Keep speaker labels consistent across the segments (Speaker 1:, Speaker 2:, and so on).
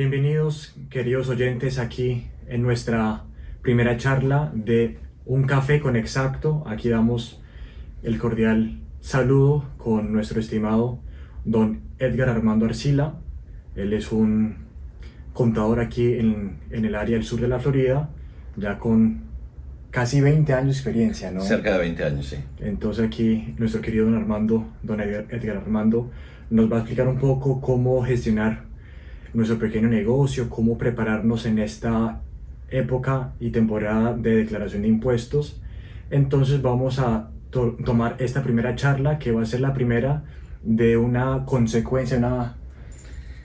Speaker 1: Bienvenidos, queridos oyentes, aquí en nuestra primera charla de Un Café con Exacto. Aquí damos el cordial saludo con nuestro estimado don Edgar Armando Arcila. Él es un contador aquí en el área del sur de la Florida, ya con casi 20 años de experiencia, ¿no?
Speaker 2: Cerca de 20 años, sí.
Speaker 1: Entonces aquí nuestro querido don Edgar Armando, nos va a explicar un poco cómo gestionar nuestro pequeño negocio, cómo prepararnos en esta época y temporada de declaración de impuestos. Entonces vamos a tomar esta primera charla, que va a ser la primera de una consecuencia,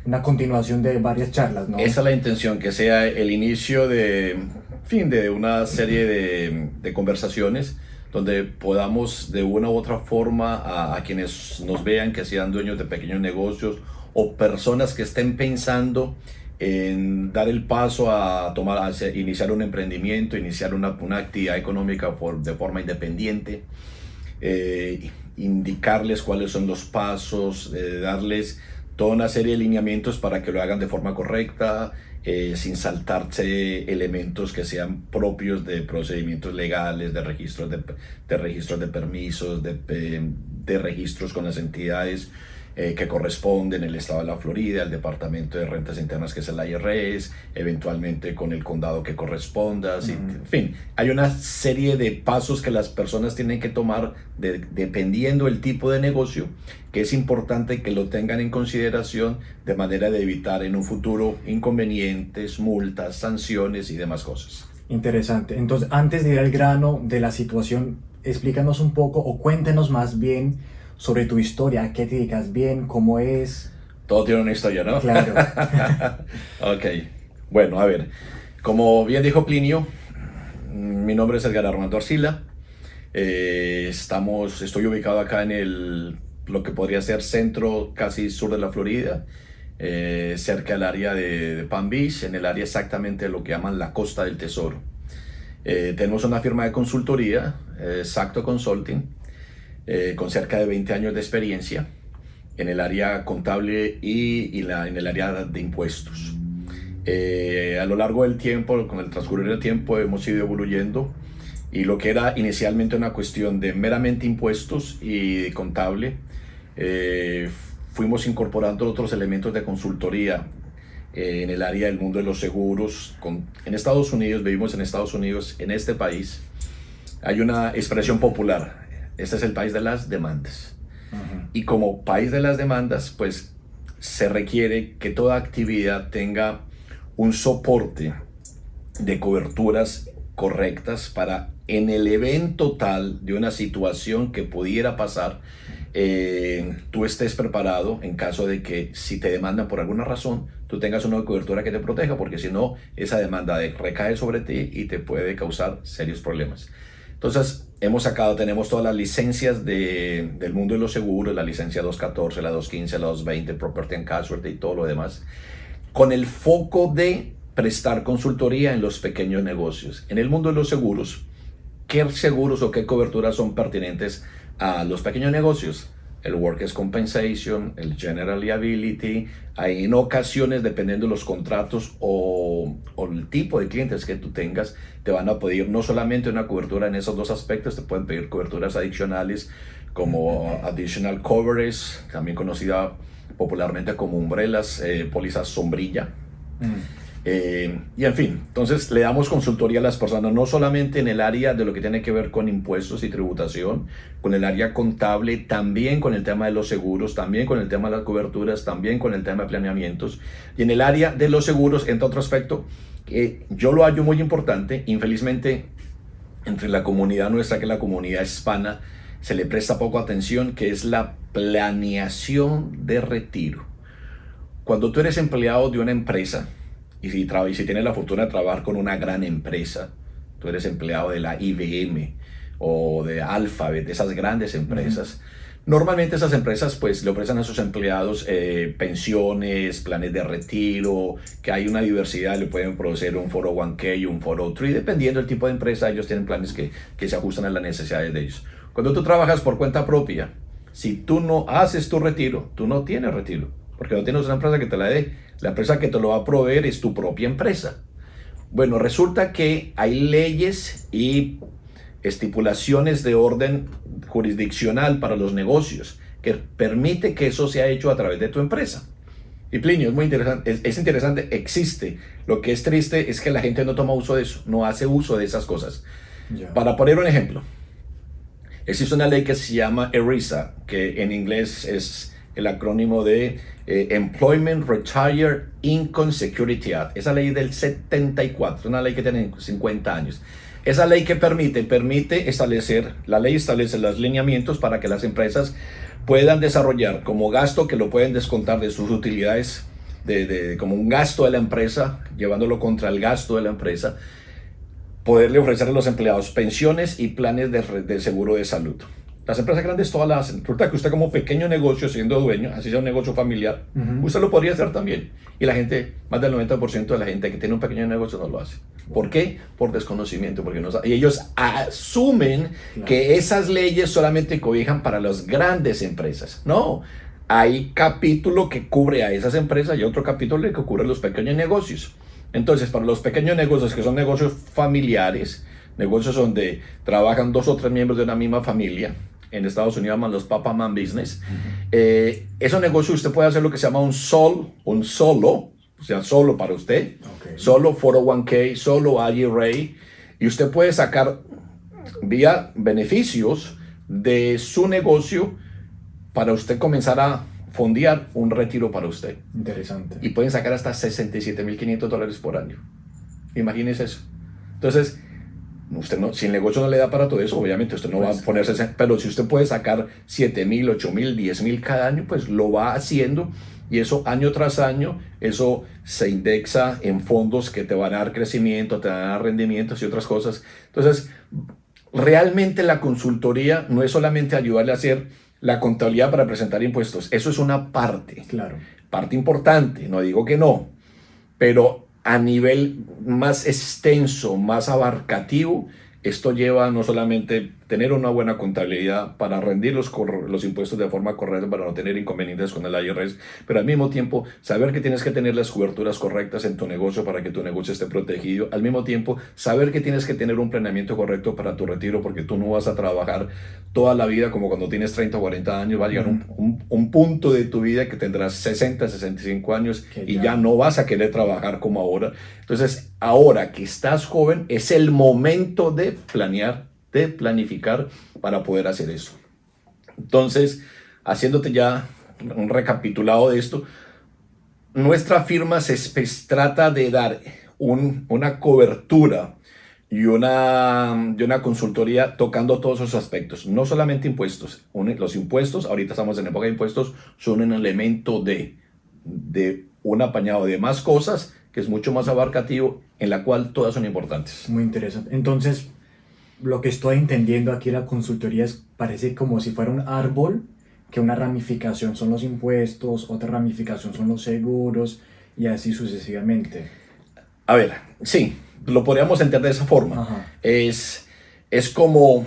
Speaker 1: una continuación de varias charlas, ¿no?
Speaker 2: Esa es la intención, que sea el inicio de una serie de conversaciones donde podamos de una u otra forma a quienes nos vean, que sean dueños de pequeños negocios o personas que estén pensando en dar el paso a iniciar un emprendimiento, iniciar una actividad económica de forma independiente, indicarles cuáles son los pasos, darles toda una serie de lineamientos para que lo hagan de forma correcta, sin saltarse elementos que sean propios de procedimientos legales, de registros de permisos, de registros con las entidades que corresponden, el estado de la Florida, el Departamento de Rentas Internas, que es el IRS, eventualmente con el condado que corresponda. En fin, hay una serie de pasos que las personas tienen que tomar dependiendo del tipo de negocio, que es importante que lo tengan en consideración de manera de evitar en un futuro inconvenientes, multas, sanciones y demás cosas.
Speaker 1: Interesante. Entonces, antes de ir al grano de la situación, explícanos un poco o cuéntenos más bien sobre tu historia, a qué te dedicas bien, cómo es.
Speaker 2: Todo tiene una historia, ¿no?
Speaker 1: Claro.
Speaker 2: Ok, bueno, a ver, como bien dijo Plinio, mi nombre es Edgar Armando Arcila. Estoy ubicado acá en lo que podría ser centro, casi sur de la Florida, cerca del área de Palm Beach, en el área exactamente de lo que llaman la Costa del Tesoro. Tenemos una firma de consultoría, Exacto Consulting, con cerca de 20 años de experiencia en el área contable y en el área de impuestos. A lo largo del tiempo, con el transcurrir del tiempo, hemos ido evoluyendo, y lo que era inicialmente una cuestión de meramente impuestos y contable, fuimos incorporando otros elementos de consultoría en el área del mundo de los seguros. En Estados Unidos, vivimos en Estados Unidos, en este país, hay una expresión popular: este es el país de las demandas. Y como país de las demandas, pues se requiere que toda actividad tenga un soporte de coberturas correctas para, en el evento tal de una situación que pudiera pasar, tú estés preparado en caso de que, si te demandan por alguna razón, tú tengas una cobertura que te proteja, porque si no, esa demanda recae sobre ti y te puede causar serios problemas. Entonces, tenemos todas las licencias del mundo de los seguros, la licencia 214, la 215, la 220, Property and Casualty y todo lo demás, con el foco de prestar consultoría en los pequeños negocios. En el mundo de los seguros, ¿qué seguros o qué coberturas son pertinentes a los pequeños negocios? El Workers' Compensation, el General Liability. Hay en ocasiones, dependiendo de los contratos o el tipo de clientes que tú tengas, te van a pedir no solamente una cobertura en esos dos aspectos, te pueden pedir coberturas adicionales como Additional Coverage, también conocida popularmente como umbrellas, pólizas sombrilla. Y en fin, entonces le damos consultoría a las personas, no solamente en el área de lo que tiene que ver con impuestos y tributación, con el área contable, también con el tema de los seguros, también con el tema de las coberturas, también con el tema de planeamientos. Y en el área de los seguros, entre otro aspecto, que yo lo hallo muy importante, infelizmente, entre la comunidad nuestra, que es la comunidad hispana, se le presta poco atención, que es la planeación de retiro. Cuando tú eres empleado de una empresa, y si tienes la fortuna de trabajar con una gran empresa, tú eres empleado de la IBM o de Alphabet, de esas grandes empresas, normalmente esas empresas pues le ofrecen a sus empleados pensiones, planes de retiro, que hay una diversidad, le pueden producir un 401k y un 403, dependiendo del tipo de empresa. Ellos tienen planes que se ajustan a las necesidades de ellos. Cuando tú trabajas por cuenta propia, si tú no haces tu retiro, tú no tienes retiro. porque no tienes una empresa que te la dé. La empresa que te lo va a proveer es tu propia empresa. Bueno, resulta que hay leyes y estipulaciones de orden jurisdiccional para los negocios que permite que eso sea hecho a través de tu empresa. Y Plinio, es muy interesante, es interesante, existe. Lo que es triste es que la gente no toma uso de eso, no hace uso de esas cosas.
Speaker 1: Ya.
Speaker 2: Para poner un ejemplo, existe una ley que se llama ERISA, que en inglés es el acrónimo de Employment Retire Income Security Act. Esa ley del 74, una ley que tiene 50 años. Esa ley que permite establecer, la ley establece los lineamientos para que las empresas puedan desarrollar como gasto, que lo pueden descontar de sus utilidades, como un gasto de la empresa, llevándolo contra el gasto de la empresa, poderle ofrecer a los empleados pensiones y planes de seguro de salud. Las empresas grandes todas las hacen. Resulta que usted como pequeño negocio, siendo dueño, así sea un negocio familiar, usted lo podría hacer también. Y la gente, más del 90% de la gente que tiene un pequeño negocio no lo hace. ¿Por qué? Por desconocimiento. Porque no, y ellos asumen que esas leyes solamente cobijan para las grandes empresas. No, hay capítulo que cubre a esas empresas y otro capítulo que cubre los pequeños negocios. Entonces, para los pequeños negocios, que son negocios familiares, negocios donde trabajan 2 o 3 miembros de una misma familia, en Estados Unidos llaman los Papa Man Business, esos negocios usted puede hacer lo que se llama un solo, o sea, solo para usted, solo 401k, solo IRA, y usted puede sacar vía beneficios de su negocio para usted comenzar a fondear un retiro para usted.
Speaker 1: Interesante.
Speaker 2: Y pueden sacar hasta $67,500 por año. Imagínese eso. Entonces, usted no, si el negocio no le da para todo eso, obviamente usted no va a ponerse, pero si usted puede sacar 7,000, 8,000, 10,000 cada año, pues lo va haciendo, y eso año tras año, eso se indexa en fondos que te van a dar crecimiento, te van a dar rendimientos y otras cosas. Entonces, realmente la consultoría no es solamente ayudarle a hacer la contabilidad para presentar impuestos, eso es una parte, parte importante, no digo que no, pero a nivel más extenso, más abarcativo, esto lleva no solamente tener una buena contabilidad para rendir los impuestos de forma correcta, para no tener inconvenientes con el IRS, pero al mismo tiempo saber que tienes que tener las coberturas correctas en tu negocio para que tu negocio esté protegido, al mismo tiempo saber que tienes que tener un planeamiento correcto para tu retiro, porque tú no vas a trabajar toda la vida como cuando tienes 30 o 40 años, va a llegar un punto de tu vida que tendrás 60, 65 años y ya no vas a querer trabajar como ahora. Entonces, ahora que estás joven, es el momento de planear, de planificar para poder hacer eso. Entonces, haciéndote ya un recapitulado de esto, nuestra firma se trata de dar una cobertura y una consultoría tocando todos esos aspectos, no solamente impuestos. Los impuestos, ahorita estamos en época de impuestos, son un elemento de un apañado de más cosas que es mucho más abarcativo, en la cual todas son importantes.
Speaker 1: Muy interesante. Entonces, lo que estoy entendiendo aquí, la consultoría parece como si fuera un árbol, que una ramificación son los impuestos, otra ramificación son los seguros, y así sucesivamente.
Speaker 2: A ver, sí, lo podríamos entender de esa forma. Es como,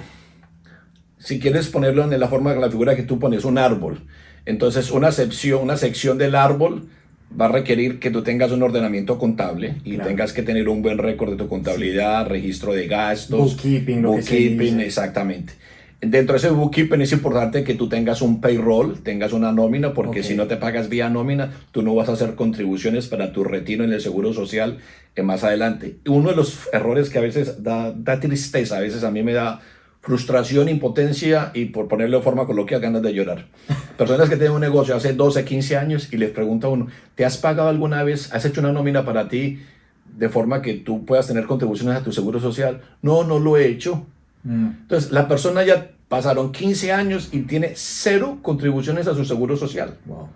Speaker 2: si quieres ponerlo en la forma de la figura que tú pones, un árbol. Entonces, una sección del árbol va a requerir que tú tengas un ordenamiento contable y tengas que tener un buen récord de tu contabilidad, registro de gastos, bookkeeping, exactamente. Dentro de ese bookkeeping es importante que tú tengas un payroll, tengas una nómina, porque si no te pagas vía nómina, tú no vas a hacer contribuciones para tu retiro en el seguro social más adelante. Uno de los errores que a veces da tristeza, a veces a mí me da frustración, impotencia y, por ponerlo de forma coloquial, ganas de llorar. Personas que tienen un negocio hace 12, 15 años y les pregunta a uno, ¿te has pagado alguna vez? ¿Has hecho una nómina para ti de forma que tú puedas tener contribuciones a tu seguro social? No, no lo he hecho. Entonces, la persona ya pasaron 15 años y tiene 0 contribuciones a su seguro social.
Speaker 1: Wow.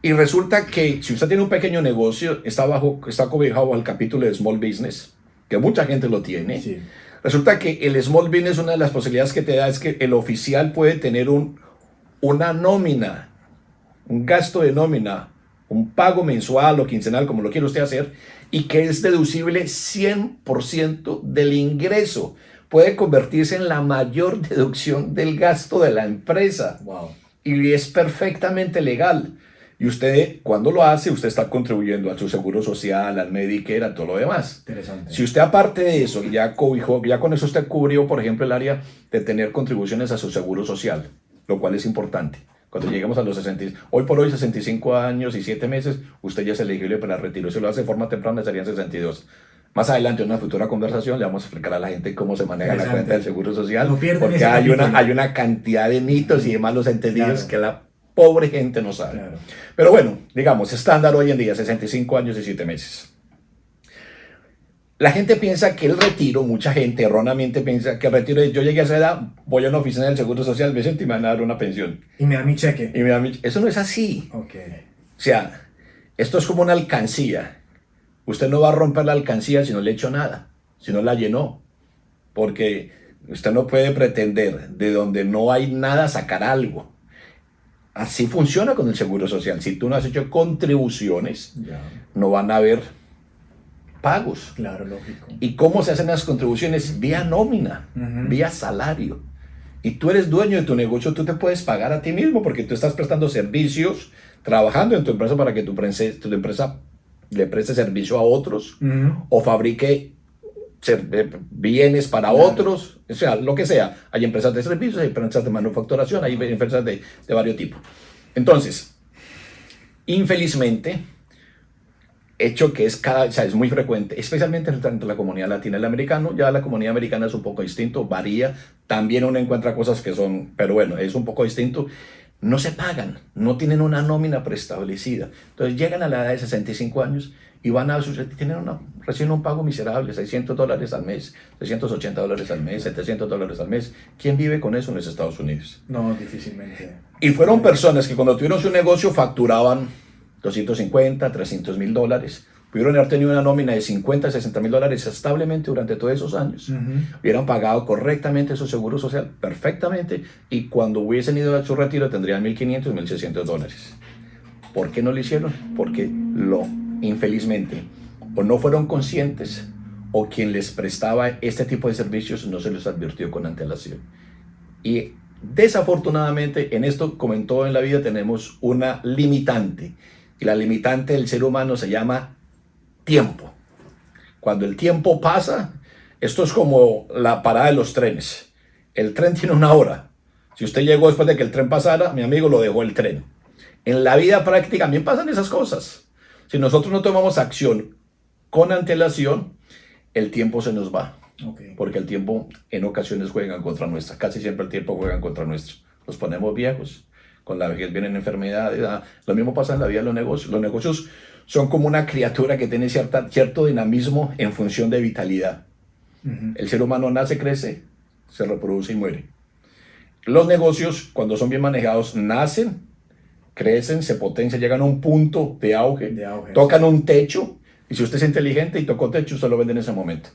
Speaker 2: Y resulta que si usted tiene un pequeño negocio, está cobijado al capítulo de Small Business, que mucha gente lo tiene.
Speaker 1: Sí.
Speaker 2: Resulta que el Small Business, una de las posibilidades que te da es que el oficial puede tener una nómina, un gasto de nómina, un pago mensual o quincenal, como lo quiere usted hacer, y que es deducible 100% del ingreso. Puede convertirse en la mayor deducción del gasto de la empresa.
Speaker 1: Wow.
Speaker 2: Y es perfectamente legal. Y usted, cuando lo hace, usted está contribuyendo a su seguro social, al Medicare, a todo lo demás.
Speaker 1: Interesante.
Speaker 2: Si usted aparte de eso, ya cobijó, ya con eso usted cubrió, por ejemplo, el área de tener contribuciones a su seguro social, lo cual es importante. Cuando lleguemos a los 60, hoy por hoy 65 años y 7 meses, usted ya es elegible para el retiro. Si lo hace de forma temprana, serían 62. Más adelante, en una futura conversación, le vamos a explicar a la gente cómo se maneja la cuenta del seguro social,
Speaker 1: no
Speaker 2: porque hay una cantidad de mitos y de malos entendidos que la pobre gente no sabe.
Speaker 1: Claro.
Speaker 2: Pero bueno, digamos, estándar hoy en día, 65 años y 7 meses. La gente piensa que el retiro, mucha gente erróneamente piensa que el retiro es, yo llegué a esa edad, voy a una oficina del Seguro Social, me siento y me van a dar una pensión.
Speaker 1: Y me da mi cheque.
Speaker 2: Eso no es así.
Speaker 1: Okay.
Speaker 2: O sea, esto es como una alcancía. Usted no va a romper la alcancía si no le echó nada, si no la llenó. Porque usted no puede pretender de donde no hay nada sacar algo. Así funciona con el Seguro Social. Si tú no has hecho contribuciones, no van a haber pagos.
Speaker 1: Claro, lógico.
Speaker 2: ¿Y cómo se hacen las contribuciones? Vía nómina, vía salario. Y tú eres dueño de tu negocio, tú te puedes pagar a ti mismo porque tú estás prestando servicios, trabajando en tu empresa para que tu empresa le preste servicio a otros o fabrique bienes para otros, o sea, lo que sea. Hay empresas de servicios, hay empresas de manufacturación, hay empresas de varios tipos. Entonces, infelizmente, hecho que es es muy frecuente, especialmente entre la comunidad latina y el americano. Ya la comunidad americana es un poco distinto, varía. También uno encuentra cosas que son, pero bueno, es un poco distinto. No se pagan, no tienen una nómina preestablecida. Entonces llegan a la edad de 65 años y reciben un pago miserable, $600 al mes, $680 al mes, $700 al mes. ¿Quién vive con eso en los Estados Unidos?
Speaker 1: No, difícilmente.
Speaker 2: Y fueron personas que cuando tuvieron su negocio facturaban 250, $300,000. Pudieron haber tenido una nómina de 50, $60,000 establemente durante todos esos años. Hubieran pagado correctamente su seguro social, perfectamente, y cuando hubiesen ido a su retiro tendrían $1,500, $1,600. ¿Por qué no lo hicieron? Porque infelizmente, o no fueron conscientes, o quien les prestaba este tipo de servicios no se los advirtió con antelación. Y desafortunadamente, en esto, como en todo en la vida, tenemos una limitante. Y la limitante del ser humano se llama tiempo. Cuando el tiempo pasa, esto es como la parada de los trenes. El tren tiene una hora. Si usted llegó después de que el tren pasara, mi amigo, lo dejó el tren. En la vida práctica también pasan esas cosas. Si nosotros no tomamos acción con antelación, el tiempo se nos va. Porque el tiempo en ocasiones juega en contra nuestra. Casi siempre el tiempo juega en contra nuestra. Nos ponemos viejos. Con la vejez vienen enfermedades. Lo mismo pasa en la vida de los negocios. Los negocios son como una criatura que tiene cierto dinamismo en función de vitalidad. El ser humano nace, crece, se reproduce y muere. Los negocios, cuando son bien manejados, nacen, crecen, se potencian, llegan a un punto de auge, tocan un techo, y si usted es inteligente y tocó techo, usted lo vende en ese momento.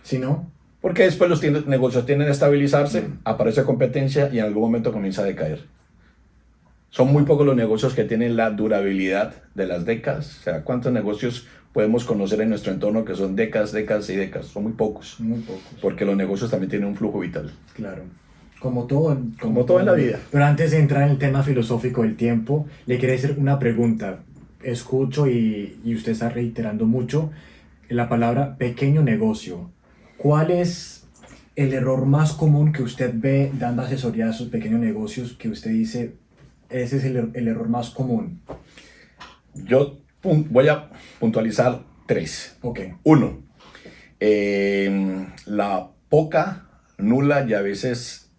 Speaker 1: Si no,
Speaker 2: porque después los negocios tienden a estabilizarse, aparece competencia y en algún momento comienza a decaer. Son muy pocos los negocios que tienen la durabilidad de las décadas. O sea, ¿cuántos negocios podemos conocer en nuestro entorno que son décadas, décadas y décadas? Son muy pocos.
Speaker 1: Muy pocos.
Speaker 2: Porque los negocios también tienen un flujo vital.
Speaker 1: Claro. Como todo
Speaker 2: en la vida.
Speaker 1: Pero antes de entrar en el tema filosófico del tiempo, le quería hacer una pregunta. Escucho y usted está reiterando mucho la palabra pequeño negocio. ¿Cuál es el error más común que usted ve dando asesoría a sus pequeños negocios que usted dice, ese es el error más común?
Speaker 2: Yo voy a puntualizar 3.
Speaker 1: Okay.
Speaker 2: 1, la poca, nula y a veces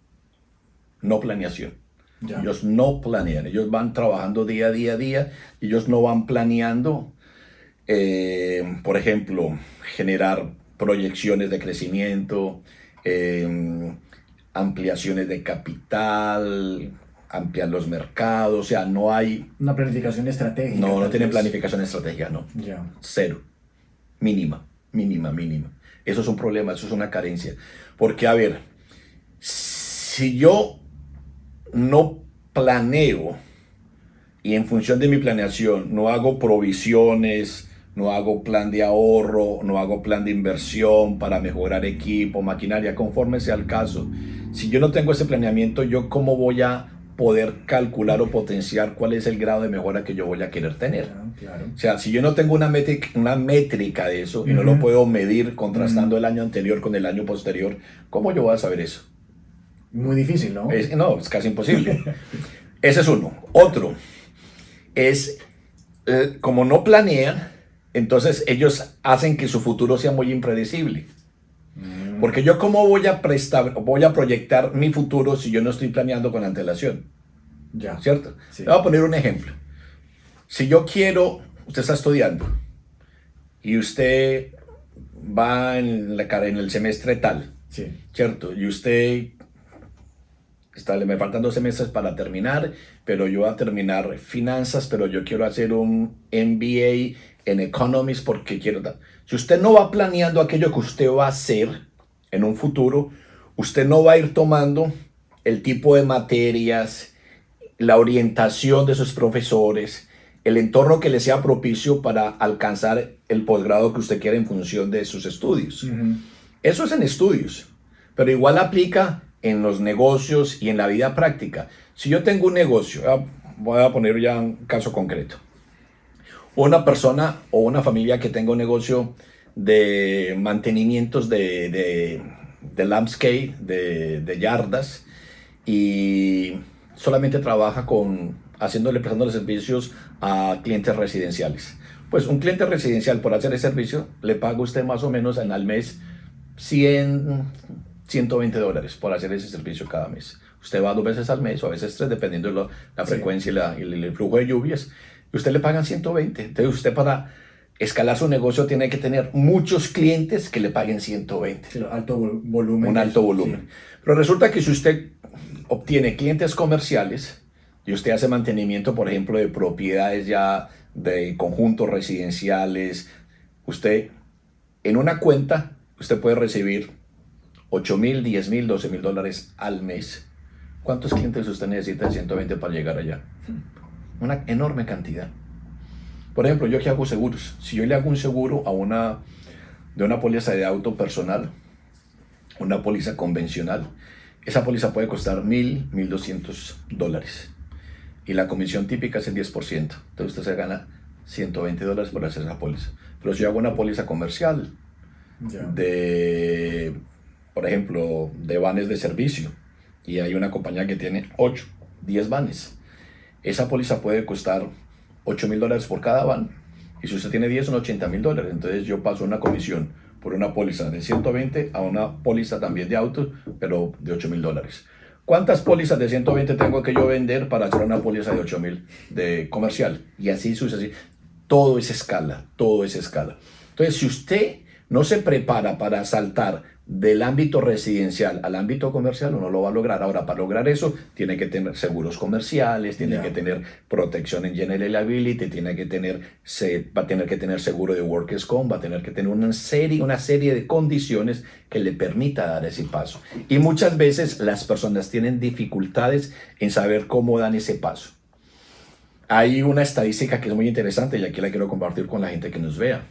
Speaker 2: no planeación. Ya. Ellos no planean, ellos van trabajando día a día, ellos no van planeando, por ejemplo, generar proyecciones de crecimiento, ampliaciones de capital, ampliar los mercados, o sea, no hay...
Speaker 1: Una planificación estratégica.
Speaker 2: No tienen planificación estratégica, no.
Speaker 1: Ya.
Speaker 2: Cero. Mínima. Eso es un problema, eso es una carencia. Porque, a ver, si yo no planeo y en función de mi planeación no hago provisiones, no hago plan de ahorro, no hago plan de inversión para mejorar equipo, maquinaria, conforme sea el caso. Si yo no tengo ese planeamiento, ¿yo cómo voy a poder calcular o potenciar cuál es el grado de mejora que yo voy a querer tener.
Speaker 1: Claro.
Speaker 2: O sea, si yo no tengo una métrica de eso y no lo puedo medir contrastando el año anterior con el año posterior, ¿cómo yo voy a saber eso?
Speaker 1: Muy difícil, ¿no?
Speaker 2: No, es casi imposible. Ese es uno. Otro es, como no planean, entonces ellos hacen que su futuro sea muy impredecible. Porque yo cómo voy a proyectar mi futuro si yo no estoy planeando con antelación.
Speaker 1: Ya.
Speaker 2: ¿Cierto?
Speaker 1: Sí.
Speaker 2: Le voy a poner un ejemplo. Si yo quiero, usted está estudiando y usted va en el semestre tal,
Speaker 1: Sí.
Speaker 2: ¿cierto? Y usted me faltan 2 semestres para terminar, pero yo voy a terminar finanzas, pero yo quiero hacer un MBA en Economics porque quiero... Si usted no va planeando aquello que usted va a hacer en un futuro, usted no va a ir tomando el tipo de materias, la orientación de sus profesores, el entorno que le sea propicio para alcanzar el posgrado que usted quiere en función de sus estudios. Eso es en estudios, pero igual aplica en los negocios y en la vida práctica. Si yo tengo un negocio, voy a poner ya un caso concreto. Una persona o una familia que tenga un negocio de mantenimientos de landscape, de yardas, y solamente trabaja prestándole servicios a clientes residenciales. Pues un cliente residencial, por hacer el servicio, le paga usted más o menos al mes $120 por hacer ese servicio cada mes. Usted va 2 veces al mes o a veces 3, dependiendo de la frecuencia y el flujo de lluvias, y usted le pagan 120. Entonces usted, para escalar su negocio, tiene que tener muchos clientes que le paguen 120.
Speaker 1: Sí, alto volumen.
Speaker 2: Un alto volumen. Sí. Pero resulta que si usted obtiene clientes comerciales y usted hace mantenimiento, por ejemplo, de propiedades ya de conjuntos residenciales, usted en una cuenta, usted puede recibir $8,000, $10,000, $12,000 al mes. ¿Cuántos clientes usted necesita de 120 para llegar allá? Una enorme cantidad. Por ejemplo, yo que hago seguros. Si yo le hago un seguro de una póliza de auto personal, una póliza convencional, esa póliza puede costar $1,000, $1,200. Y la comisión típica es el 10%. Entonces usted se gana $120 por hacer esa póliza. Pero si yo hago una póliza comercial, por ejemplo, de vanes de servicio, y hay una compañía que tiene 8, 10 vanes, esa póliza puede costar $8,000 por cada van, y si usted tiene 10 son $80,000. Entonces yo paso una comisión por una póliza de 120 a una póliza también de autos, pero de $8,000. ¿Cuántas pólizas de 120 tengo que yo vender para hacer una póliza de 8,000 de comercial? Y así sucede. Todo es escala, todo es escala. Entonces, si usted no se prepara para saltar del ámbito residencial al ámbito comercial, uno lo va a lograr. Ahora, para lograr eso, tiene que tener seguros comerciales, tiene que tener protección en General Liability, va a tener que tener seguro de Workers' Comp, va a tener que tener una serie de condiciones que le permita dar ese paso. Y muchas veces las personas tienen dificultades en saber cómo dan ese paso. Hay una estadística que es muy interesante y aquí la quiero compartir con la gente que nos vea.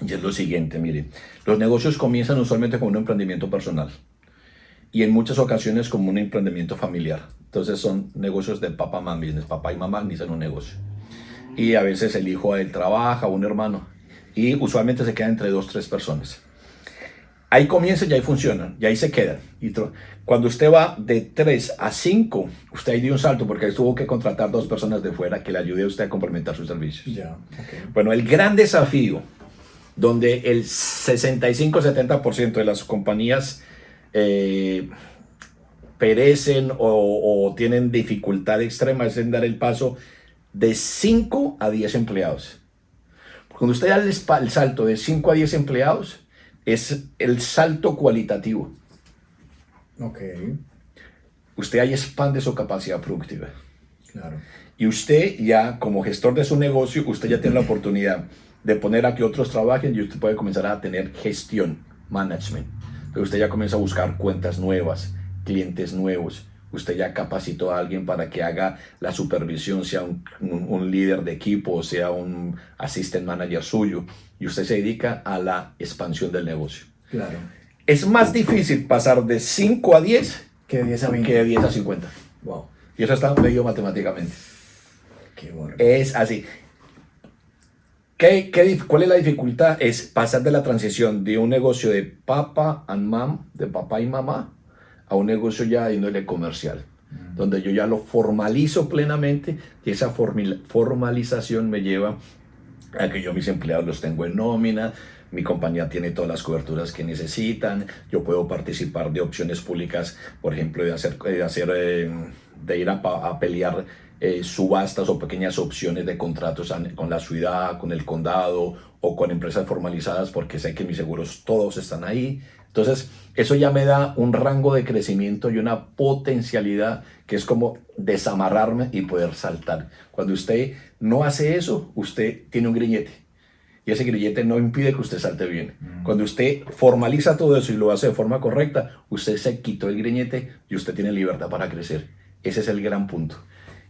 Speaker 2: Y es lo siguiente, miren, los negocios comienzan usualmente como un emprendimiento personal y en muchas ocasiones como un emprendimiento familiar. Entonces son negocios de papá y mamá inician un negocio. Y a veces el hijo él trabaja, un hermano, y usualmente se queda entre 2 o 3 personas. Ahí comienzan y ahí funcionan, y ahí se quedan. Y cuando usted va de 3 a 5, usted ahí dio un salto porque ahí tuvo que contratar 2 personas de fuera que le ayude a usted a complementar sus servicios. Bueno, el gran desafío, donde el 65-70% de las compañías perecen o tienen dificultad extrema, es en dar el paso de 5 a 10 empleados. Cuando usted da el salto de 5 a 10 empleados, es el salto cualitativo. Usted ahí expande su capacidad productiva.
Speaker 1: Claro.
Speaker 2: Y usted ya, como gestor de su negocio, usted ya tiene la oportunidad de poner a que otros trabajen y usted puede comenzar a tener gestión, management. Entonces usted ya comienza a buscar cuentas nuevas, clientes nuevos. Usted ya capacitó a alguien para que haga la supervisión, sea un líder de equipo, o sea un assistant manager suyo, y usted se dedica a la expansión del negocio.
Speaker 1: Claro.
Speaker 2: Es más difícil pasar de 5 a 10
Speaker 1: que de 10 a 20.
Speaker 2: Que de 10 a 50.
Speaker 1: Wow.
Speaker 2: Y eso está medido matemáticamente.
Speaker 1: Qué bueno.
Speaker 2: Es así. ¿Cuál es la dificultad? Es pasar de la transición de un negocio de papa and mom, de papá y mamá, a un negocio ya de índole comercial, donde yo ya lo formalizo plenamente y esa formalización me lleva a que yo mis empleados los tengo en nómina, mi compañía tiene todas las coberturas que necesitan, yo puedo participar de opciones públicas, por ejemplo, de ir a pelear subastas o pequeñas opciones de contratos con la ciudad, con el condado o con empresas formalizadas, porque sé que mis seguros todos están ahí. Entonces, eso ya me da un rango de crecimiento y una potencialidad que es como desamarrarme y poder saltar. Cuando usted no hace eso, usted tiene un grillete. Y ese grillete no impide que usted salte bien. Cuando usted formaliza todo eso y lo hace de forma correcta, usted se quitó el grillete y usted tiene libertad para crecer. Ese es el gran punto.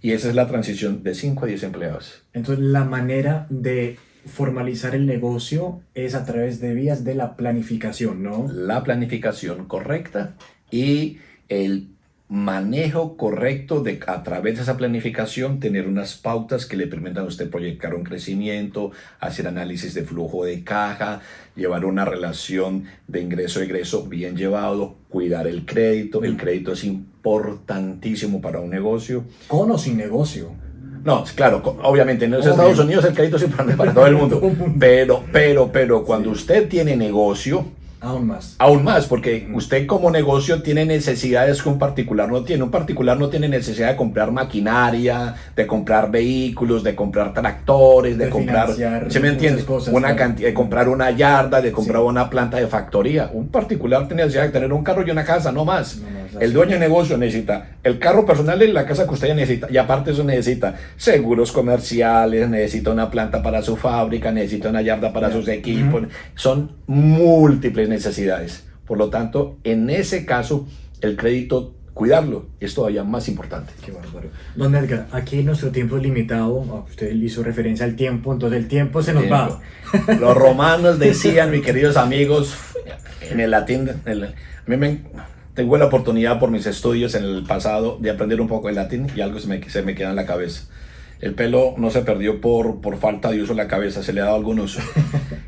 Speaker 2: Y esa es la transición de 5 a 10 empleados.
Speaker 1: Entonces, la manera de formalizar el negocio es a través de vías de la planificación, ¿no?
Speaker 2: La planificación correcta y el manejo correcto de, a través de esa planificación, tener unas pautas que le permitan a usted proyectar un crecimiento, hacer análisis de flujo de caja, llevar una relación de ingreso-egreso bien llevado, cuidar el crédito. El crédito es importantísimo para un negocio.
Speaker 1: ¿Con o sin negocio?
Speaker 2: No, claro, obviamente en los Estados Unidos el crédito es importante para todo el mundo, pero cuando usted tiene negocio, aún más, porque usted como negocio tiene necesidades que un particular no tiene. Un particular no tiene necesidad de comprar maquinaria, de comprar vehículos, de comprar tractores, de comprar, ¿se me entiende? Una cantidad, de comprar una yarda, de comprar una planta de factoría. Un particular tiene necesidad de tener un carro y una casa, no más. El dueño de negocio necesita el carro personal y la casa que usted necesita, y aparte eso necesita seguros comerciales, necesita una planta para su fábrica, necesita una yarda para sus equipos. Son múltiples necesidades. Por lo tanto, en ese caso, el crédito, cuidarlo, es todavía más importante.
Speaker 1: Qué bárbaro. Don Edgar, aquí nuestro tiempo es limitado. Usted hizo referencia al tiempo, entonces el tiempo se nos va.
Speaker 2: Los romanos decían, mis queridos amigos, en el latín, tengo la oportunidad por mis estudios en el pasado de aprender un poco de latín y algo se me queda en la cabeza. El pelo no se perdió por falta de uso en la cabeza, se le ha dado algún uso.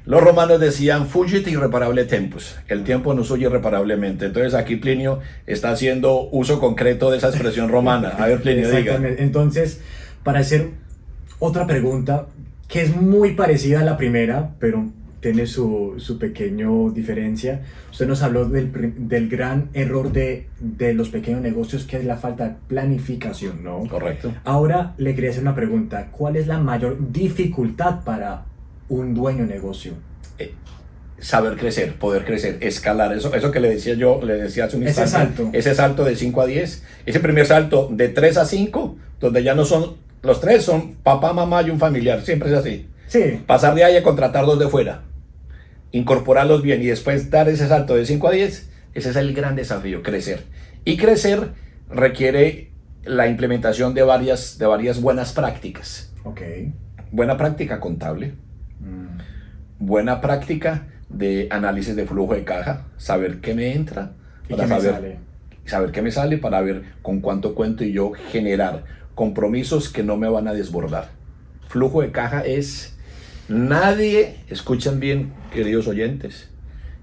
Speaker 2: Los romanos decían, fugit irreparable tempus, el tiempo nos huye irreparablemente. Entonces aquí Plinio está haciendo uso concreto de esa expresión romana. A ver, Plinio, diga.
Speaker 1: Entonces, para hacer otra pregunta, que es muy parecida a la primera, pero tiene su pequeño diferencia. Usted nos habló del gran error de los pequeños negocios, que es la falta de planificación, ¿no?
Speaker 2: Correcto.
Speaker 1: Ahora le quería hacer una pregunta. ¿Cuál es la mayor dificultad para un dueño de negocio?
Speaker 2: Saber crecer, poder crecer, escalar. Eso que le decía hace un instante.
Speaker 1: Ese
Speaker 2: salto de 5 a 10. Ese primer salto de 3 a 5, donde ya no son, los tres son papá, mamá y un familiar. Siempre es así.
Speaker 1: Sí.
Speaker 2: Pasar de ahí a contratar dos de fuera. Incorporarlos bien y después dar ese salto de 5 a 10, ese es el gran desafío, crecer. Y crecer requiere la implementación de varias buenas prácticas.
Speaker 1: Okay.
Speaker 2: Buena práctica contable, buena práctica de análisis de flujo de caja, saber qué me entra, saber qué me sale para ver con cuánto cuento y yo generar compromisos que no me van a desbordar. Flujo de caja es... Nadie, escuchen bien, queridos oyentes,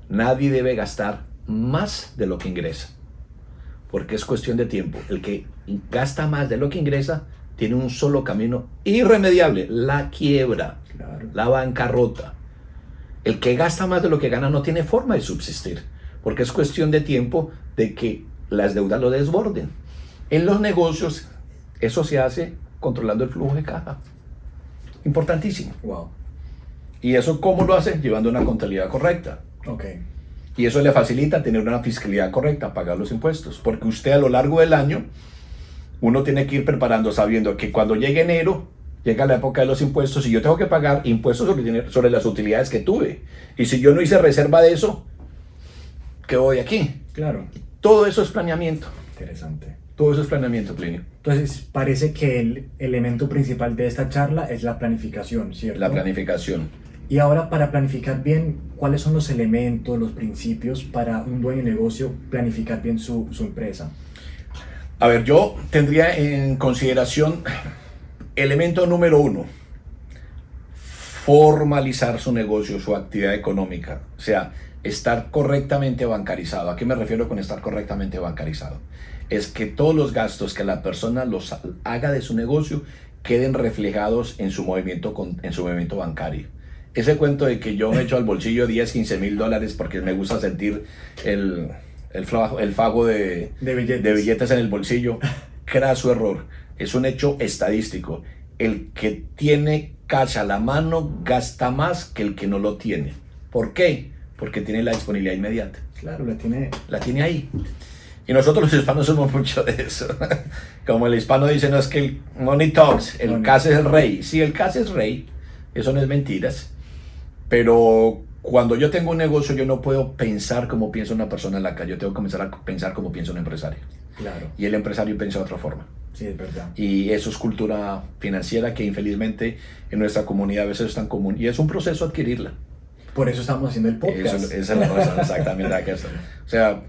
Speaker 2: nadie debe gastar más de lo que ingresa, porque es cuestión de tiempo. El que gasta más de lo que ingresa tiene un solo camino irremediable: la quiebra, la bancarrota. El que gasta más de lo que gana no tiene forma de subsistir, porque es cuestión de tiempo de que las deudas lo desborden. En los negocios eso se hace controlando el flujo de caja. Importantísimo.
Speaker 1: Wow.
Speaker 2: ¿Y eso cómo lo hace? Llevando una contabilidad correcta.
Speaker 1: Okay.
Speaker 2: Y eso le facilita tener una fiscalidad correcta, pagar los impuestos. Porque usted a lo largo del año, uno tiene que ir preparando, sabiendo que cuando llegue enero, llega la época de los impuestos y yo tengo que pagar impuestos sobre las utilidades que tuve. Y si yo no hice reserva de eso, ¿qué voy aquí?
Speaker 1: Claro.
Speaker 2: Todo eso es planeamiento.
Speaker 1: Interesante.
Speaker 2: Todo eso es planeamiento, Plinio.
Speaker 1: Entonces, parece que el elemento principal de esta charla es la planificación, ¿cierto?
Speaker 2: La planificación.
Speaker 1: Y ahora, para planificar bien, ¿cuáles son los elementos, los principios para un dueño de negocio planificar bien su empresa?
Speaker 2: A ver, yo tendría en consideración elemento número 1, formalizar su negocio, su actividad económica, o sea, estar correctamente bancarizado. ¿A qué me refiero con estar correctamente bancarizado? Es que todos los gastos que la persona los haga de su negocio queden reflejados en su movimiento, en su movimiento bancario. Ese cuento de que yo me echo al bolsillo 10, 15 mil dólares porque me gusta sentir el fago de billetes en el bolsillo, craso error. Es un hecho estadístico. El que tiene cash a la mano gasta más que el que no lo tiene. ¿Por qué? Porque tiene la disponibilidad inmediata.
Speaker 1: Claro, la tiene
Speaker 2: ahí. Y nosotros los hispanos somos mucho de eso. Como el hispano dice, no es que el money talks, el cash es el rey. Sí, el cash es rey, eso no es mentiras. Pero cuando yo tengo un negocio, yo no puedo pensar como piensa una persona en la calle. Yo tengo que comenzar a pensar como piensa un empresario.
Speaker 1: Claro.
Speaker 2: Y el empresario piensa de otra forma.
Speaker 1: Sí, es verdad.
Speaker 2: Y eso es cultura financiera que infelizmente en nuestra comunidad a veces es tan común. Y es un proceso adquirirla.
Speaker 1: Por eso estamos haciendo el podcast.
Speaker 2: Esa es la razón, exactamente. O sea,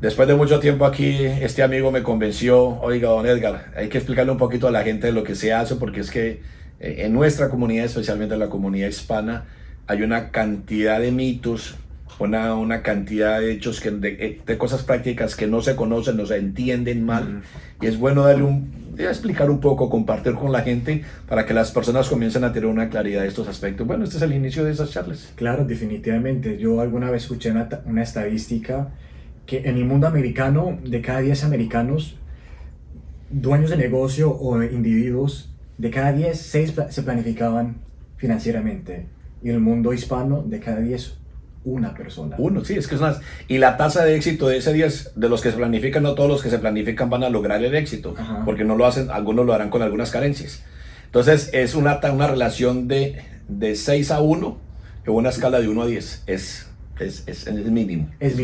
Speaker 2: después de mucho tiempo aquí, este amigo me convenció, oiga, don Edgar, hay que explicarle un poquito a la gente de lo que se hace, porque es que en nuestra comunidad, especialmente en la comunidad hispana, hay una cantidad de mitos, una cantidad de hechos, de cosas prácticas que no se conocen, no se entienden mal, y es bueno darle explicar un poco, compartir con la gente para que las personas comiencen a tener una claridad de estos aspectos. Bueno, este es el inicio de esas charlas.
Speaker 1: Claro, definitivamente. Yo alguna vez escuché una estadística que en el mundo americano, de cada 10 americanos, dueños de negocio o individuos, de cada 10, 6 se planificaban financieramente. Y en el mundo hispano, de cada 10, una persona.
Speaker 2: Sí, es que es una... Y la tasa de éxito de ese 10, de los que se planifican, no todos los que se planifican van a lograr el éxito. Ajá. Porque no lo hacen, algunos lo harán con algunas carencias. Entonces, es una relación de 6 a 1, en una escala de 1 a 10. Es mínimo.
Speaker 1: Es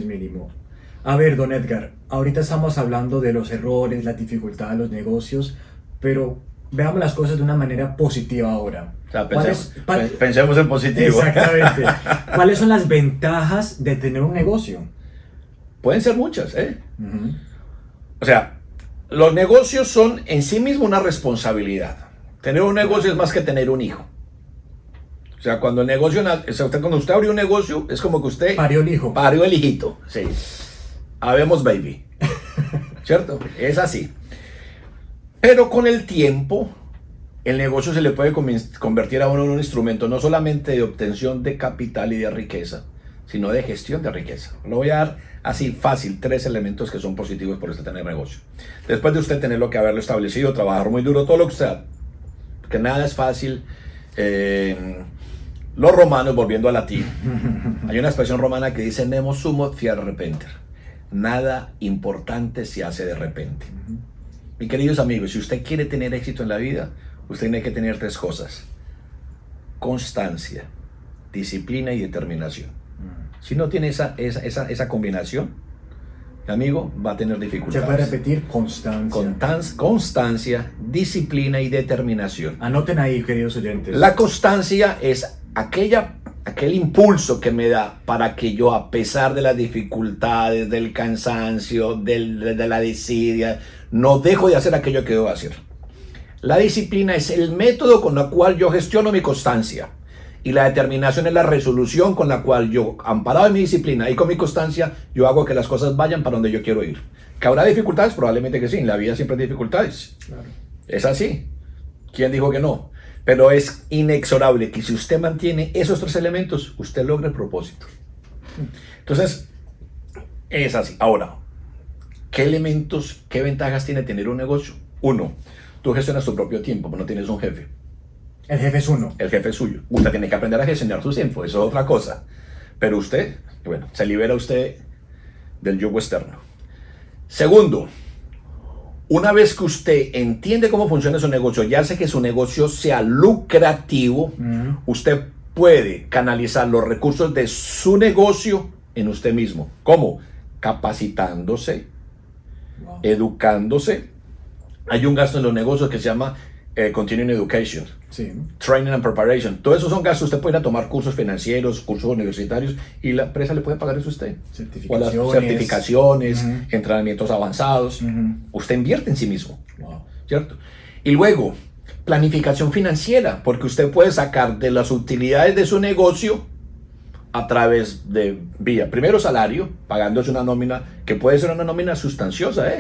Speaker 1: mínimo. A ver, don Edgar, ahorita estamos hablando de los errores, la dificultad de los negocios, pero veamos las cosas de una manera positiva ahora.
Speaker 2: O sea, pensemos en positivo.
Speaker 1: Exactamente. ¿Cuáles son las ventajas de tener un negocio?
Speaker 2: Pueden ser muchas, ¿eh? O sea, los negocios son en sí mismos una responsabilidad. Tener un negocio es más que tener un hijo. O sea, cuando usted abrió un negocio, es como que usted...
Speaker 1: Parió el hijo.
Speaker 2: Parió el hijito, sí. Habemos baby. ¿Cierto? Es así. Pero con el tiempo, el negocio se le puede convertir a uno en un instrumento no solamente de obtención de capital y de riqueza, sino de gestión de riqueza. Lo voy a dar así fácil, 3 elementos que son positivos por usted tener negocio. Después de usted tenerlo que haberlo establecido, trabajar muy duro, todo lo que sea, que nada es fácil. Los romanos, volviendo a latín, hay una expresión romana que dice nemo sumo fiat repenter. Nada importante se hace de repente. Mis queridos amigos, si usted quiere tener éxito en la vida, usted tiene que tener 3 cosas: constancia, disciplina y determinación. Si no tiene esa combinación, amigo, va a tener dificultades.
Speaker 1: ¿Se puede repetir?
Speaker 2: Constancia, disciplina y determinación.
Speaker 1: Anoten ahí, queridos oyentes.
Speaker 2: La constancia es aquel impulso que me da para que yo, a pesar de las dificultades, del cansancio, de la desidia, no dejo de hacer aquello que debo hacer. La disciplina es el método con el cual yo gestiono mi constancia. Y la determinación es la resolución con la cual yo, amparado en mi disciplina y con mi constancia, yo hago que las cosas vayan para donde yo quiero ir. ¿Que habrá dificultades? Probablemente que sí. En la vida siempre hay dificultades. Claro. Es así. ¿Quién dijo que no? Pero es inexorable que si usted mantiene esos 3 elementos, usted logra el propósito. Entonces, es así. Ahora, ¿qué elementos, qué ventajas tiene tener un negocio? 1, tú gestionas tu propio tiempo, no tienes un jefe.
Speaker 1: El jefe es uno.
Speaker 2: El jefe es suyo. Usted tiene que aprender a gestionar su tiempo, eso es otra cosa. Pero usted, bueno, se libera usted del yugo externo. Segundo, una vez que usted entiende cómo funciona su negocio y hace que su negocio sea lucrativo, usted puede canalizar los recursos de su negocio en usted mismo. ¿Cómo? Capacitándose, educándose. Hay un gasto en los negocios que se llama continuing education,
Speaker 1: Sí.
Speaker 2: training and preparation. Todo eso son gastos. Usted puede ir a tomar cursos financieros, cursos universitarios y la empresa le puede pagar eso a usted. O las certificaciones, entrenamientos avanzados. Usted invierte en sí mismo.
Speaker 1: Wow.
Speaker 2: ¿Cierto? Y luego, planificación financiera, porque usted puede sacar de las utilidades de su negocio a través de vía, primero salario, pagándose una nómina, que puede ser una nómina sustanciosa.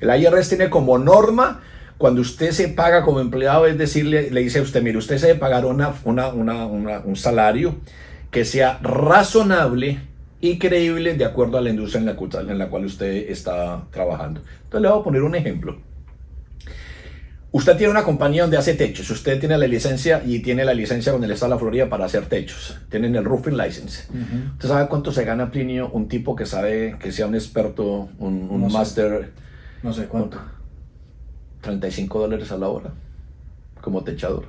Speaker 2: El IRS tiene como norma, cuando usted se paga como empleado, es decir, le dice a usted, mire, usted se debe pagar un salario que sea razonable y creíble de acuerdo a la industria en la cual usted está trabajando. Entonces le voy a poner un ejemplo. Usted tiene una compañía donde hace techos, usted tiene la licencia y tiene la licencia con el estado de la Florida para hacer techos, tienen el roofing license. ¿Usted sabe cuánto se gana, Plinio, un tipo que sabe, que sea un experto, un
Speaker 1: No sé.
Speaker 2: máster?
Speaker 1: No sé cuánto.
Speaker 2: $35 a la hora como techador.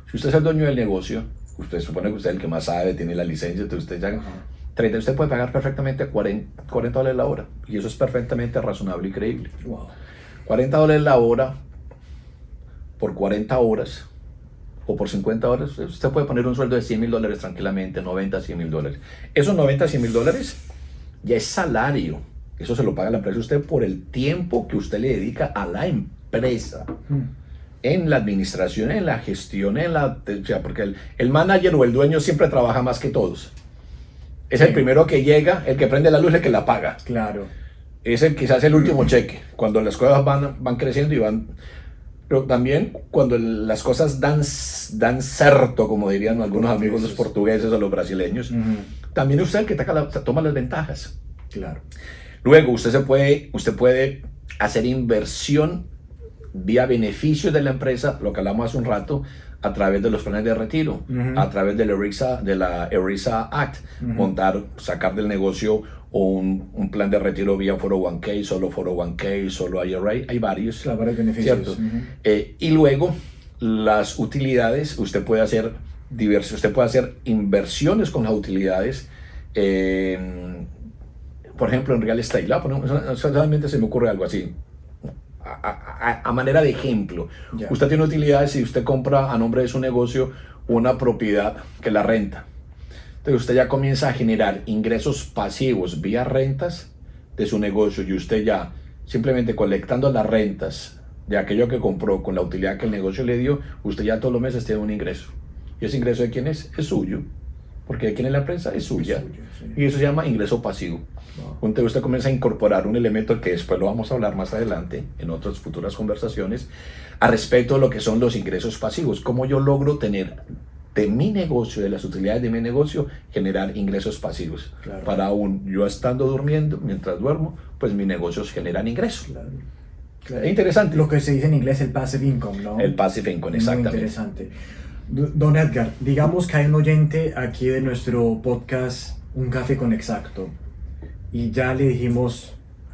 Speaker 2: Si usted es el dueño del negocio, usted supone que usted es el que más sabe, tiene la licencia, entonces usted ya usted puede pagar perfectamente $40 la hora y eso es perfectamente razonable y creíble.
Speaker 1: Wow.
Speaker 2: $40 la hora por 40 horas o por 50 horas, usted puede poner un sueldo de $100,000 tranquilamente, 90 a $100,000. Esos 90 a $100,000 ya es salario. Eso se lo paga la empresa a usted por el tiempo que usted le dedica a la empresa. En la administración, en la gestión, o sea, porque el manager o el dueño siempre trabaja más que todos. Es el primero que llega, el que prende la luz, el que la apaga.
Speaker 1: Claro.
Speaker 2: Es el que se hace el último cheque. Cuando las cosas van creciendo y van... Pero también cuando las cosas dan certo, como dirían algunos amigos los portugueses o los brasileños, también usted es el que toma las ventajas.
Speaker 1: Claro.
Speaker 2: Luego usted puede hacer inversión vía beneficios de la empresa, lo que hablamos hace un rato, a través de los planes de retiro, a través de la ERISA Act, sacar del negocio un plan de retiro vía 401k, solo 401k, solo IRA, hay varios.
Speaker 1: Claro, varios beneficios.
Speaker 2: Y luego las utilidades, usted puede hacer inversiones con las utilidades, por ejemplo en real estate. Solamente se me ocurre algo así. A manera de ejemplo, usted tiene utilidades y usted compra a nombre de su negocio una propiedad que la renta. Entonces usted ya comienza a generar ingresos pasivos vía rentas de su negocio y usted ya simplemente colectando las rentas de aquello que compró con la utilidad que el negocio le dio, usted ya todos los meses tiene un ingreso. ¿Y ese ingreso de quién es? Es suyo. Porque de quién es la empresa es suya. Y eso se llama ingreso pasivo. Entonces usted comienza a incorporar un elemento que después lo vamos a hablar más adelante en otras futuras conversaciones a respecto de lo que son los ingresos pasivos. Cómo yo logro tener de mi negocio, de las utilidades de mi negocio, generar ingresos pasivos.
Speaker 1: Claro.
Speaker 2: Para yo estando durmiendo, mientras duermo, pues mis negocios generan ingresos.
Speaker 1: Claro.
Speaker 2: Es interesante.
Speaker 1: Lo que se dice en inglés el passive income, ¿no?
Speaker 2: El passive income, exactamente.
Speaker 1: Muy interesante. Don Edgar, digamos que hay un oyente aquí de nuestro podcast Un Café con Exacto y ya le dijimos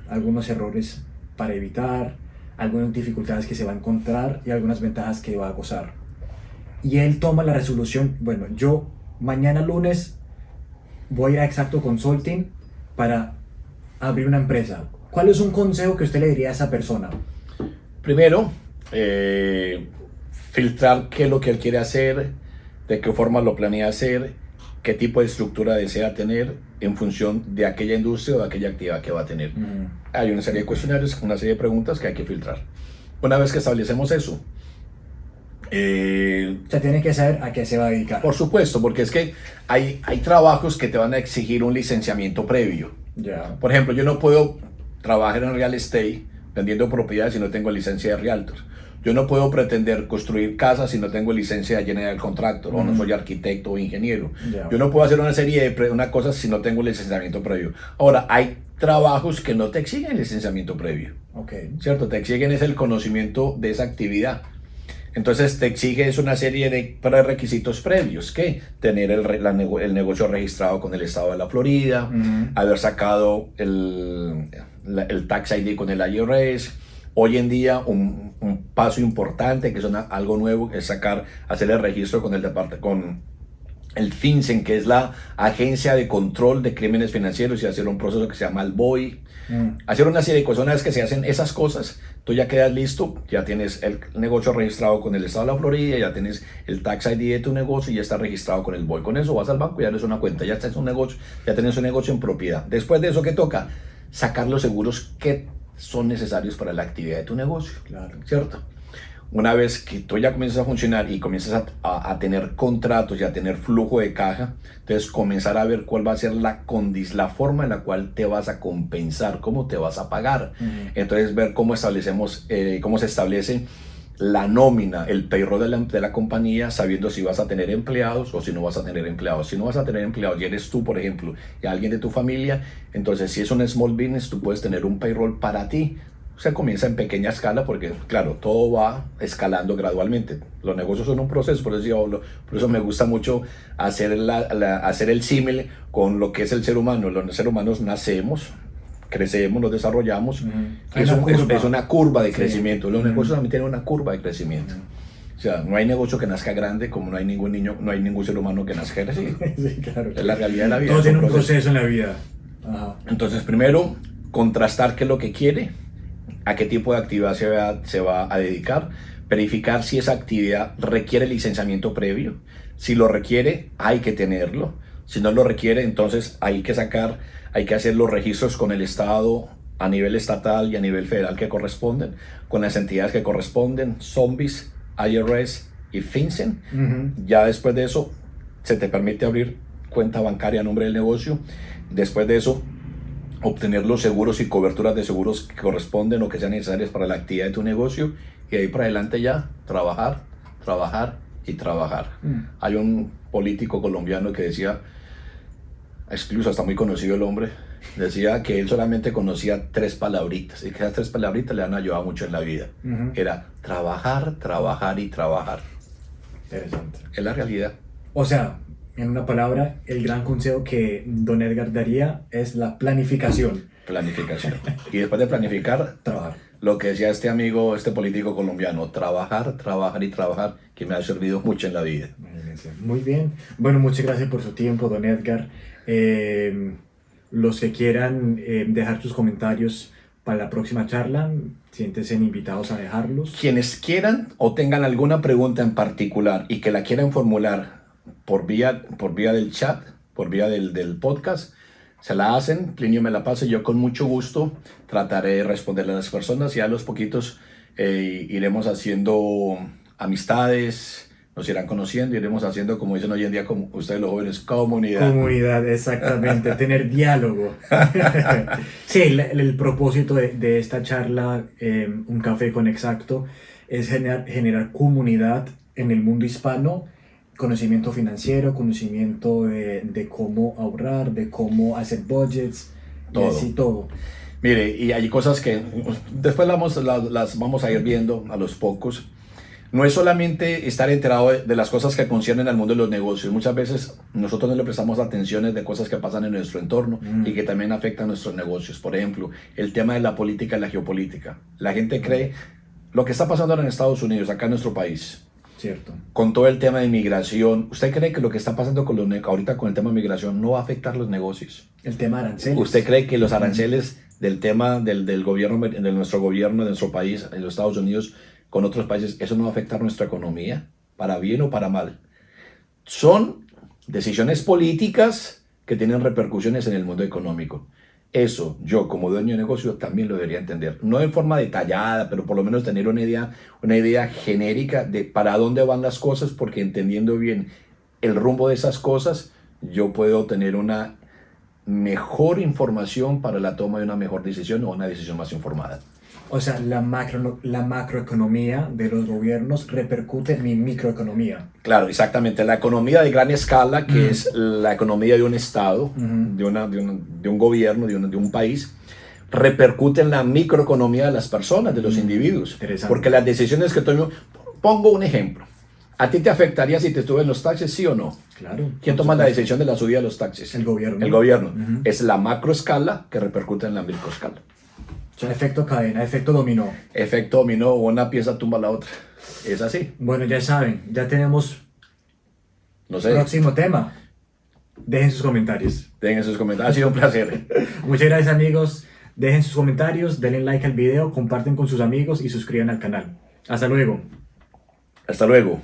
Speaker 1: algunos errores para evitar, algunas dificultades que se va a encontrar y algunas ventajas que va a gozar. Y él toma la resolución, bueno, yo mañana lunes voy a ir a Exacto Consulting para abrir una empresa. ¿Cuál es un consejo que usted le diría a esa persona?
Speaker 2: Primero, filtrar qué es lo que él quiere hacer, de qué forma lo planea hacer, qué tipo de estructura desea tener en función de aquella industria o de aquella actividad que va a tener. Hay una serie de cuestionarios, una serie de preguntas que hay que filtrar. Una vez que establecemos eso,
Speaker 1: Se tiene que saber a qué se va a dedicar.
Speaker 2: por supuesto, porque es que hay trabajos que te van a exigir un licenciamiento previo.
Speaker 1: Ya.
Speaker 2: Por ejemplo, yo no puedo trabajar en real estate vendiendo propiedades si no tengo licencia de realtor. Yo no puedo pretender construir casas si no tengo licencia de general contractor o no soy arquitecto o ingeniero. Yo no puedo hacer una serie de cosas si no tengo licenciamiento previo. Ahora, hay trabajos que no te exigen licenciamiento previo. ¿Cierto? Te exigen es el conocimiento de esa actividad. Entonces te exige es una serie de requisitos previos, que tener el negocio registrado con el estado de la Florida, haber sacado el tax ID con el IRS. Hoy en día un paso importante, que es algo nuevo, es hacer el registro con el FinCEN, que es la Agencia de Control de Crímenes Financieros, y hacer un proceso que se llama el BOI. Hacer una serie de cosas. Una vez que se hacen esas cosas, Tú ya quedas listo, ya tienes el negocio registrado con el estado de la Florida, ya tienes el tax ID de tu negocio y ya está registrado con el BOI. Con eso vas al banco y ya tienes una cuenta, ya tienes un negocio, ya tienes un negocio en propiedad. Después de eso, ¿qué toca? Sacar los seguros que son necesarios para la actividad de tu negocio.
Speaker 1: Claro.
Speaker 2: ¿Cierto? Una vez que tú ya comienzas a funcionar y comienzas a tener contratos y a tener flujo de caja, entonces comenzar a ver cuál va a ser la forma en la cual te vas a compensar, cómo te vas a pagar. Entonces ver cómo cómo se establece la nómina, el payroll de la compañía, sabiendo si vas a tener empleados o si no vas a tener empleados. Si no vas a tener empleados y eres tú, por ejemplo, y alguien de tu familia, entonces si es un small business, tú puedes tener un payroll para ti. Se comienza en pequeña escala porque, claro, todo va escalando gradualmente. Los negocios son un proceso, por eso me gusta mucho hacer el símil con lo que es el ser humano. Los seres humanos nacemos, crecemos, nos desarrollamos. Es una curva de crecimiento. Los negocios también tienen una curva de crecimiento. O sea, no hay negocio que nazca grande, como no hay ningún niño, no hay ningún ser humano que nazca así.
Speaker 1: Sí, claro.
Speaker 2: Es la realidad de la vida.
Speaker 1: Todo tiene un proceso en la vida. Ajá.
Speaker 2: Entonces, primero, contrastar qué es lo que quiere, a qué tipo de actividad se va a dedicar, verificar si esa actividad requiere licenciamiento previo. Si lo requiere, hay que tenerlo. Si no lo requiere, entonces hay que hacer los registros con el Estado a nivel estatal y a nivel federal que corresponden, con las entidades que corresponden, Zombies, IRS y FinCEN. Ya después de eso, se te permite abrir cuenta bancaria a nombre del negocio. Después de eso, obtener los seguros y coberturas de seguros que corresponden o que sean necesarias para la actividad de tu negocio, y de ahí para adelante ya trabajar y trabajar. Hay un político colombiano que decía, incluso está muy conocido el hombre, decía que él solamente conocía 3 palabritas y que esas 3 palabritas le han ayudado mucho en la vida. Era trabajar y trabajar.
Speaker 1: Interesante.
Speaker 2: Es la realidad.
Speaker 1: O sea, en una palabra, el gran consejo que don Edgar daría es la planificación.
Speaker 2: Planificación. Y después de planificar,
Speaker 1: trabajar.
Speaker 2: Lo que decía este amigo, este político colombiano, trabajar y trabajar, que me ha servido mucho en la vida.
Speaker 1: Muy bien. Bueno, muchas gracias por su tiempo, don Edgar. Los que quieran dejar sus comentarios para la próxima charla, siéntense invitados a dejarlos.
Speaker 2: Quienes quieran o tengan alguna pregunta en particular y que la quieran formular por vía del chat, por vía del podcast, se la hacen, Plinio me la pasa y yo con mucho gusto trataré de responderle a las personas, y a los poquitos iremos haciendo amistades, nos irán conociendo, iremos haciendo, como dicen hoy en día, como ustedes los jóvenes, comunidad.
Speaker 1: Comunidad, exactamente, tener diálogo. Sí, el propósito de esta charla, Un Café con Exacto, es generar comunidad en el mundo hispano, conocimiento financiero, conocimiento de cómo ahorrar, de cómo hacer budgets, todo. Y así todo.
Speaker 2: Mire, y hay cosas que después las vamos a ir viendo a los pocos. No es solamente estar enterado de las cosas que conciernen al mundo de los negocios. Muchas veces nosotros no le prestamos atención de cosas que pasan en nuestro entorno y que también afectan nuestros negocios. Por ejemplo, el tema de la política y la geopolítica. La gente cree lo que está pasando ahora en Estados Unidos, acá en nuestro país.
Speaker 1: Cierto.
Speaker 2: Con todo el tema de inmigración, ¿usted cree que lo que está pasando ahorita con el tema de migración no va a afectar los negocios?
Speaker 1: El tema de aranceles.
Speaker 2: ¿Usted cree que los aranceles del tema del gobierno, de nuestro gobierno, de nuestro país, en los Estados Unidos, con otros países, eso no va a afectar nuestra economía, para bien o para mal? Son decisiones políticas que tienen repercusiones en el mundo económico. Eso yo como dueño de negocio también lo debería entender, no en forma detallada, pero por lo menos tener una idea genérica de para dónde van las cosas, porque entendiendo bien el rumbo de esas cosas, yo puedo tener una mejor información para la toma de una mejor decisión o una decisión más informada.
Speaker 1: O sea, la macroeconomía de los gobiernos repercute en mi microeconomía.
Speaker 2: Claro, exactamente. La economía de gran escala, que es la economía de un estado, de un gobierno, de un país, repercute en la microeconomía de las personas, de los individuos. Porque las decisiones que tomo... Pongo un ejemplo. ¿A ti te afectaría si te suben los taxes, sí o no?
Speaker 1: Claro.
Speaker 2: ¿Quién toma la decisión de la subida de los taxes?
Speaker 1: El gobierno.
Speaker 2: El gobierno. Es la macroescala que repercute en la microescala.
Speaker 1: O sea, efecto cadena, efecto dominó.
Speaker 2: Efecto dominó, una pieza tumba a la otra. Es así.
Speaker 1: Bueno, ya saben, ya tenemos próximo tema. Dejen sus comentarios.
Speaker 2: Dejen sus comentarios. Ha sido un placer.
Speaker 1: Muchas gracias, amigos. Dejen sus comentarios, denle like al video, comparten con sus amigos y suscriban al canal. Hasta luego.
Speaker 2: Hasta luego.